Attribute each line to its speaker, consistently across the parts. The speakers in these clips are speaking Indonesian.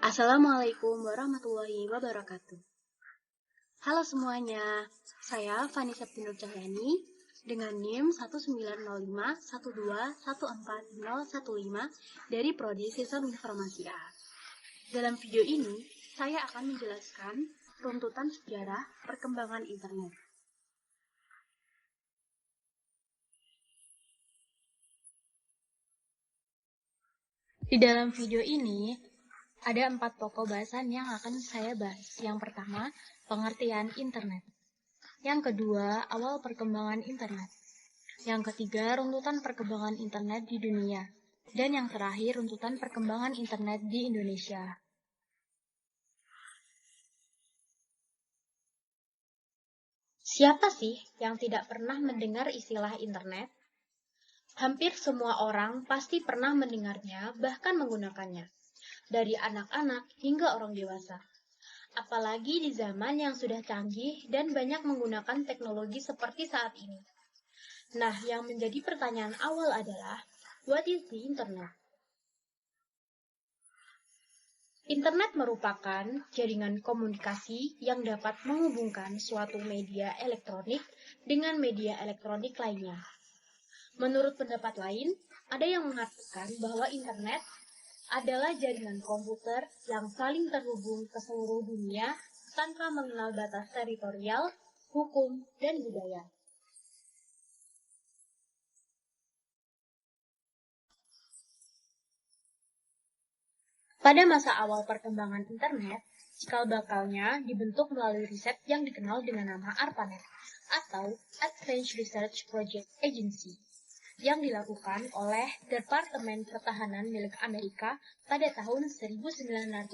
Speaker 1: Assalamualaikum warahmatullahi wabarakatuh. Halo semuanya, saya Fani Septinur Cahyani dengan NIM 19051214015 dari Prodi Sistem Informasi A. Dalam video ini, saya akan menjelaskan runtutan sejarah perkembangan internet. Di dalam video ini, ada 4 pokok bahasan yang akan saya bahas. Yang pertama, pengertian internet. Yang kedua, awal perkembangan internet. Yang ketiga, runtutan perkembangan internet di dunia. Dan yang terakhir, runtutan perkembangan internet di Indonesia. Siapa sih yang tidak pernah mendengar istilah internet? Hampir semua orang pasti pernah mendengarnya, bahkan menggunakannya. Dari anak-anak hingga orang dewasa. Apalagi di zaman yang sudah canggih dan banyak menggunakan teknologi seperti saat ini. Nah, yang menjadi pertanyaan awal adalah, what is the internet? Internet merupakan jaringan komunikasi yang dapat menghubungkan suatu media elektronik dengan media elektronik lainnya. Menurut pendapat lain, ada yang mengatakan bahwa internet adalah jaringan komputer yang saling terhubung ke seluruh dunia tanpa mengenal batas teritorial, hukum, dan budaya. Pada masa awal perkembangan internet, cikal bakalnya dibentuk melalui riset yang dikenal dengan nama ARPANET atau Advanced Research Project Agency yang dilakukan oleh Departemen Pertahanan milik Amerika pada tahun 1969.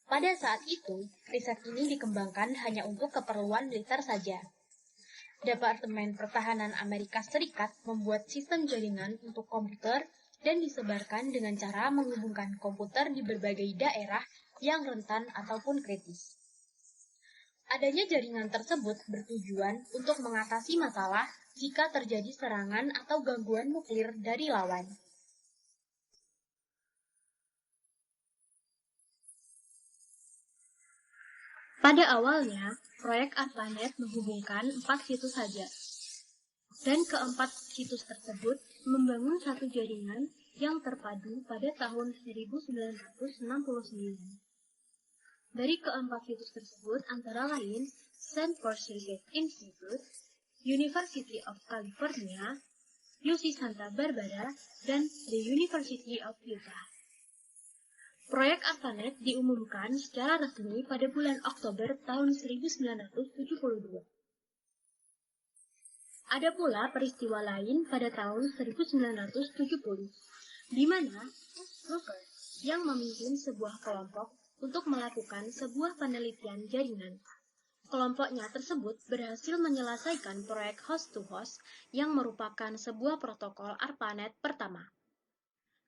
Speaker 1: Pada saat itu, riset ini dikembangkan hanya untuk keperluan militer saja. Departemen Pertahanan Amerika Serikat membuat sistem jaringan untuk komputer dan disebarkan dengan cara menghubungkan komputer di berbagai daerah yang rentan ataupun kritis. Adanya jaringan tersebut bertujuan untuk mengatasi masalah jika terjadi serangan atau gangguan nuklir dari lawan. Pada awalnya, proyek ARPANET menghubungkan 4 situs saja. Dan keempat situs tersebut membangun satu jaringan yang terpadu pada tahun 1969. Dari keempat situs tersebut antara lain Stanford Research Institute, University of California, UC Santa Barbara, dan the University of Utah. Proyek ARPANET diumumkan secara resmi pada bulan Oktober tahun 1972. Ada pula peristiwa lain pada tahun 1970, di mana Rooker yang memimpin sebuah kelompok untuk melakukan sebuah penelitian jaringan. Kelompoknya tersebut berhasil menyelesaikan proyek host-to-host yang merupakan sebuah protokol ARPANET pertama.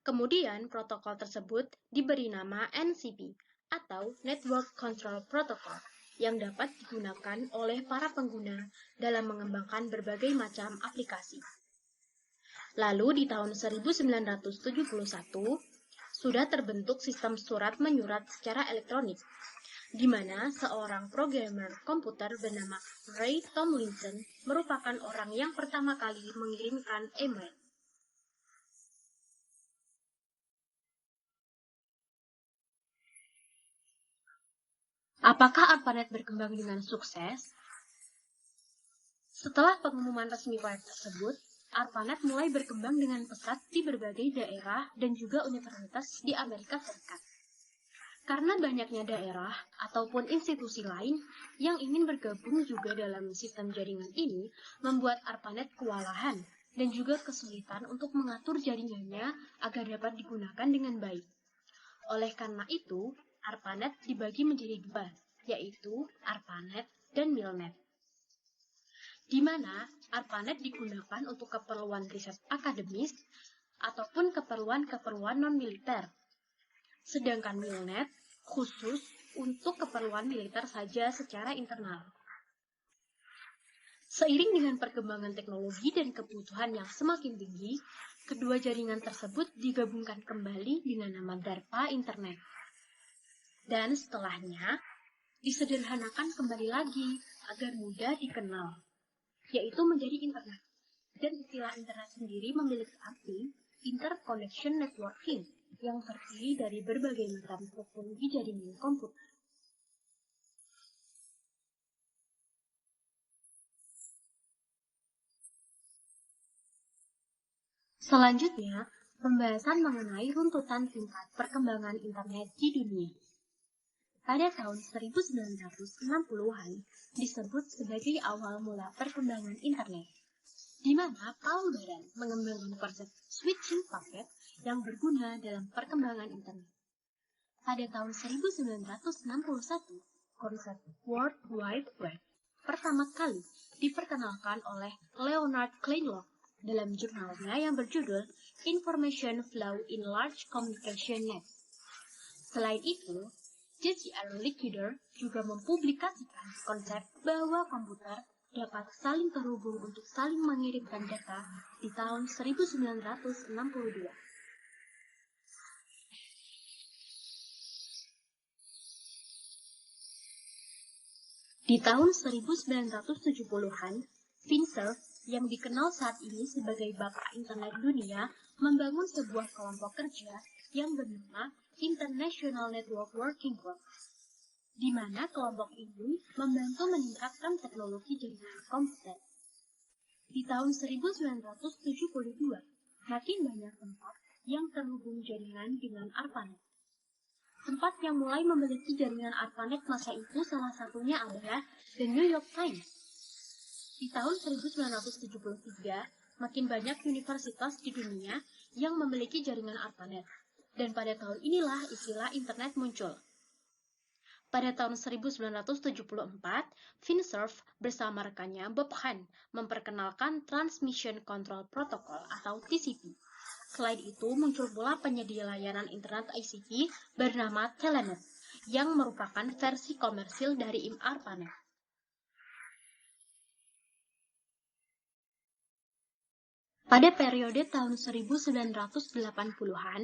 Speaker 1: Kemudian protokol tersebut diberi nama NCP atau Network Control Protocol yang dapat digunakan oleh para pengguna dalam mengembangkan berbagai macam aplikasi. Lalu di tahun 1971, sudah terbentuk sistem surat menyurat secara elektronik, di mana seorang programmer komputer bernama Ray Tomlinson merupakan orang yang pertama kali mengirimkan email. Apakah ARPANET berkembang dengan sukses? Setelah pengumuman resmi proyek tersebut, ARPANET mulai berkembang dengan pesat di berbagai daerah dan juga universitas di Amerika Serikat. Karena banyaknya daerah ataupun institusi lain yang ingin bergabung juga dalam sistem jaringan ini, membuat ARPANET kewalahan dan juga kesulitan untuk mengatur jaringannya agar dapat digunakan dengan baik. Oleh karena itu, ARPANET dibagi menjadi dua, yaitu ARPANET dan MILNET. Di mana ARPANET digunakan untuk keperluan riset akademis ataupun keperluan non-militer. Sedangkan MILNET khusus untuk keperluan militer saja secara internal. Seiring dengan perkembangan teknologi dan kebutuhan yang semakin tinggi, kedua jaringan tersebut digabungkan kembali dengan nama DARPA Internet. Dan setelahnya, disederhanakan kembali lagi agar mudah dikenal, yaitu menjadi internet. Dan istilah internet sendiri memiliki arti interconnection networking yang terdiri dari berbagai macam teknologi jaringan komputer. Selanjutnya, pembahasan mengenai runtutan tingkat perkembangan internet di dunia. Pada tahun 1960-an disebut sebagai awal mula perkembangan internet, di mana Paul Baran mengembangkan konsep switching paket yang berguna dalam perkembangan internet. Pada tahun 1961, konsep World Wide Web pertama kali diperkenalkan oleh Leonard Kleinrock dalam jurnalnya yang berjudul Information Flow in Large Communication Net. Selain itu, J.G.R. Licklider juga mempublikasikan konsep bahwa komputer dapat saling terhubung untuk saling mengirimkan data di tahun 1962. Di tahun 1970-an, Finserv yang dikenal saat ini sebagai Bapak Internet Dunia membangun sebuah kelompok kerja yang bernama International Network Working Group, di mana kelompok ini membantu meningkatkan teknologi jaringan komputer. Di tahun 1972, makin banyak tempat yang terhubung jaringan dengan ARPANET. Tempat yang mulai memiliki jaringan ARPANET masa itu salah satunya adalah The New York Times. Di tahun 1973, makin banyak universitas di dunia yang memiliki jaringan ARPANET. Dan pada tahun inilah istilah internet muncul. Pada tahun 1974, Finserv bersama rekannya Bob Hahn memperkenalkan Transmission Control Protocol atau TCP. Selain itu, muncul pula penyedia layanan internet ICT bernama Telenet, yang merupakan versi komersil dari ARPANET. Pada periode tahun 1980-an,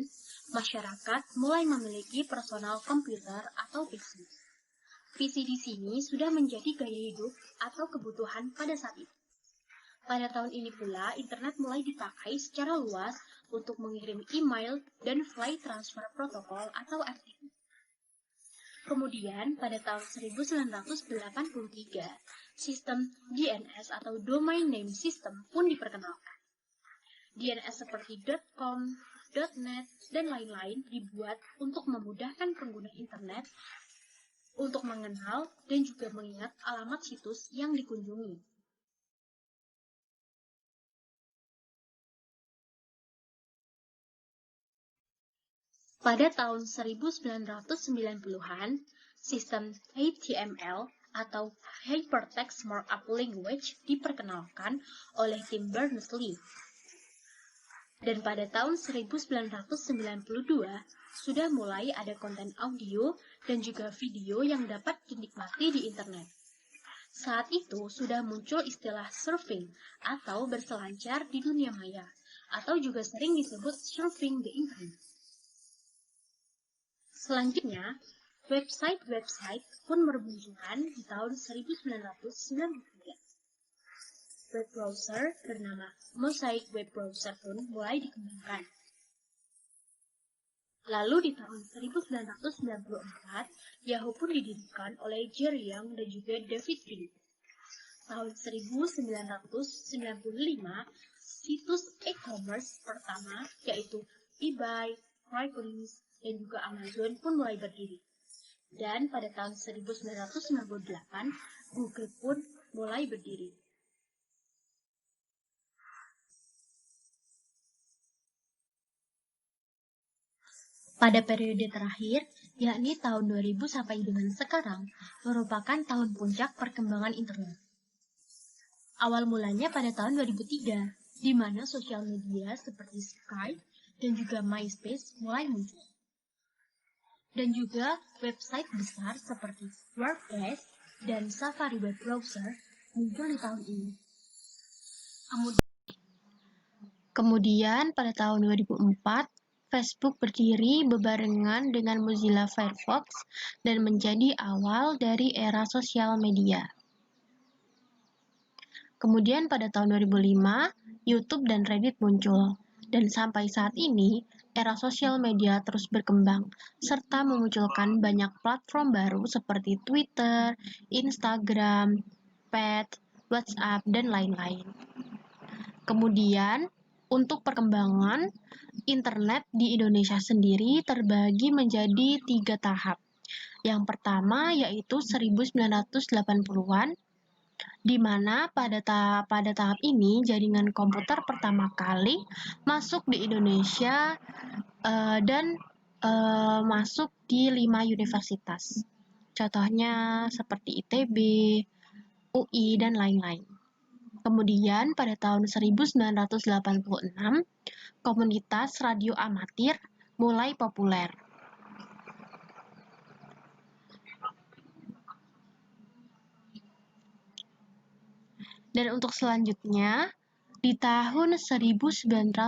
Speaker 1: masyarakat mulai memiliki personal komputer atau PC. PC di sini sudah menjadi gaya hidup atau kebutuhan pada saat itu. Pada tahun ini pula, internet mulai dipakai secara luas untuk mengirim email dan file transfer protokol atau FTP. Kemudian, pada tahun 1983, sistem DNS atau Domain Name System pun diperkenalkan. DNS seperti .com, .net, dan lain-lain dibuat untuk memudahkan pengguna internet untuk mengenal dan juga mengingat alamat situs yang dikunjungi. Pada tahun 1990-an, sistem HTML atau Hypertext Markup Language diperkenalkan oleh Tim Berners-Lee. Dan pada tahun 1992, sudah mulai ada konten audio dan juga video yang dapat dinikmati di internet. Saat itu sudah muncul istilah surfing atau berselancar di dunia maya, atau juga sering disebut surfing the internet. Selanjutnya, website pun bermunculan di tahun 1993. Web browser bernama Mosaic Web Browser pun mulai dikembangkan. Lalu di tahun 1994, Yahoo pun didirikan oleh Jerry Yang dan juga David Phillips. Tahun 1995, situs e-commerce pertama yaitu eBay, Craigslist, dan juga Amazon pun mulai berdiri. Dan pada tahun 1998, Google pun mulai berdiri. Pada periode terakhir, yakni tahun 2000 sampai dengan sekarang, merupakan tahun puncak perkembangan internet. Awal mulanya pada tahun 2003, di mana sosial media seperti Skype dan juga MySpace mulai muncul. Dan juga website besar seperti WordPress dan Safari Web Browser muncul di tahun ini.
Speaker 2: Kemudian pada tahun 2004, Facebook berdiri bebarengan dengan Mozilla Firefox dan menjadi awal dari era sosial media. Kemudian pada tahun 2005, YouTube dan Reddit muncul. Dan sampai saat ini, era sosial media terus berkembang, serta memunculkan banyak platform baru seperti Twitter, Instagram, Pet, WhatsApp, dan lain-lain. Kemudian, untuk perkembangan internet di Indonesia sendiri terbagi menjadi 3 tahap. Yang pertama yaitu 1980-an, di mana pada tahap ini jaringan komputer pertama kali masuk di Indonesia dan masuk di 5 universitas. Contohnya seperti ITB, UI, dan lain-lain. Kemudian pada tahun 1986, komunitas radio amatir mulai populer. Dan untuk selanjutnya, di tahun 1989,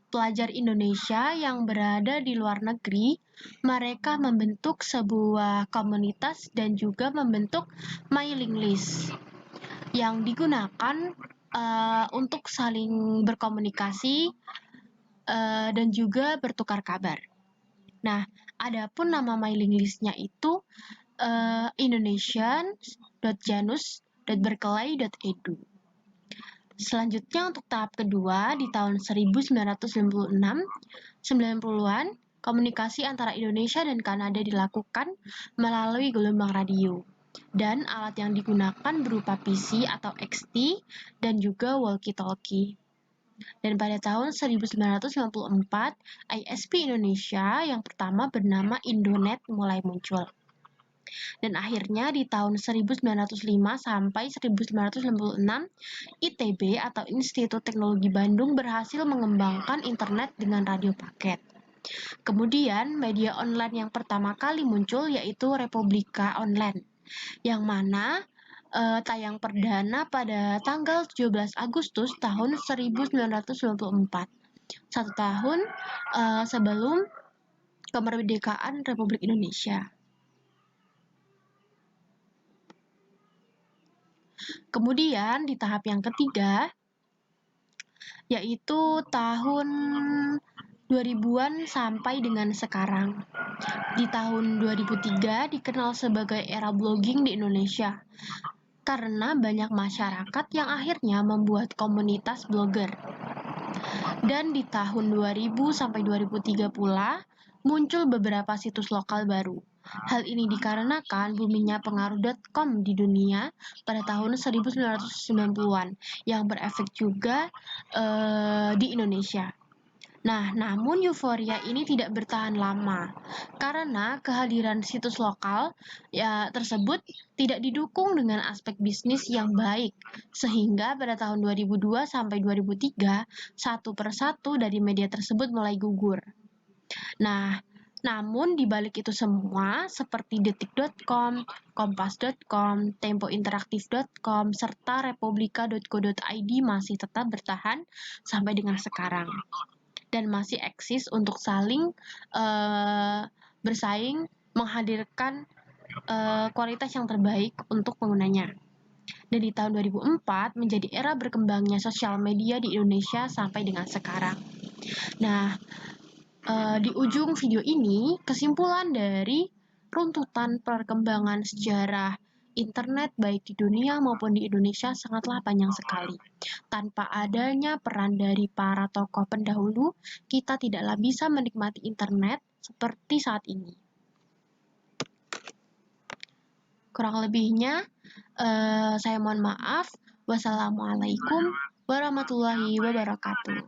Speaker 2: pelajar Indonesia yang berada di luar negeri, mereka membentuk sebuah komunitas dan juga membentuk mailing list yang digunakan untuk saling berkomunikasi dan juga bertukar kabar. Nah, adapun nama mailing listnya itu indonesian.janus.berkeley.edu. Selanjutnya untuk tahap kedua di tahun 1996-90-an, komunikasi antara Indonesia dan Kanada dilakukan melalui gelombang radio. Dan alat yang digunakan berupa PC atau XT dan juga walkie-talkie. Dan pada tahun 1994, ISP Indonesia yang pertama bernama Indonet mulai muncul. Dan akhirnya di tahun 1905 sampai 1966, ITB atau Institut Teknologi Bandung berhasil mengembangkan internet dengan radio paket. Kemudian media online yang pertama kali muncul yaitu Republika Online, yang mana tayang perdana pada tanggal 17 Agustus tahun 1994, 1 tahun sebelum kemerdekaan Republik Indonesia. Kemudian di tahap yang ketiga, yaitu tahun 2000-an sampai dengan sekarang. Di tahun 2003 dikenal sebagai era blogging di Indonesia, karena banyak masyarakat yang akhirnya membuat komunitas blogger. Dan di tahun 2000 sampai 2003 pula, muncul beberapa situs lokal baru. Hal ini dikarenakan boomingnya pengaruh .com di dunia pada tahun 1990-an yang berefek juga di Indonesia. Nah, namun euforia ini tidak bertahan lama karena kehadiran situs lokal tersebut tidak didukung dengan aspek bisnis yang baik, sehingga pada tahun 2002 sampai 2003 satu persatu dari media tersebut mulai gugur. Nah, namun di balik itu semua, seperti detik.com, kompas.com, tempointeraktif.com, serta republika.co.id masih tetap bertahan sampai dengan sekarang. Dan masih eksis untuk saling bersaing menghadirkan kualitas yang terbaik untuk penggunanya. Dan di tahun 2004 menjadi era berkembangnya sosial media di Indonesia sampai dengan sekarang. Nah, di ujung video ini, kesimpulan dari runtutan perkembangan sejarah internet baik di dunia maupun di Indonesia sangatlah panjang sekali. Tanpa adanya peran dari para tokoh pendahulu, kita tidaklah bisa menikmati internet seperti saat ini. Kurang lebihnya, saya mohon maaf. Wassalamualaikum warahmatullahi wabarakatuh.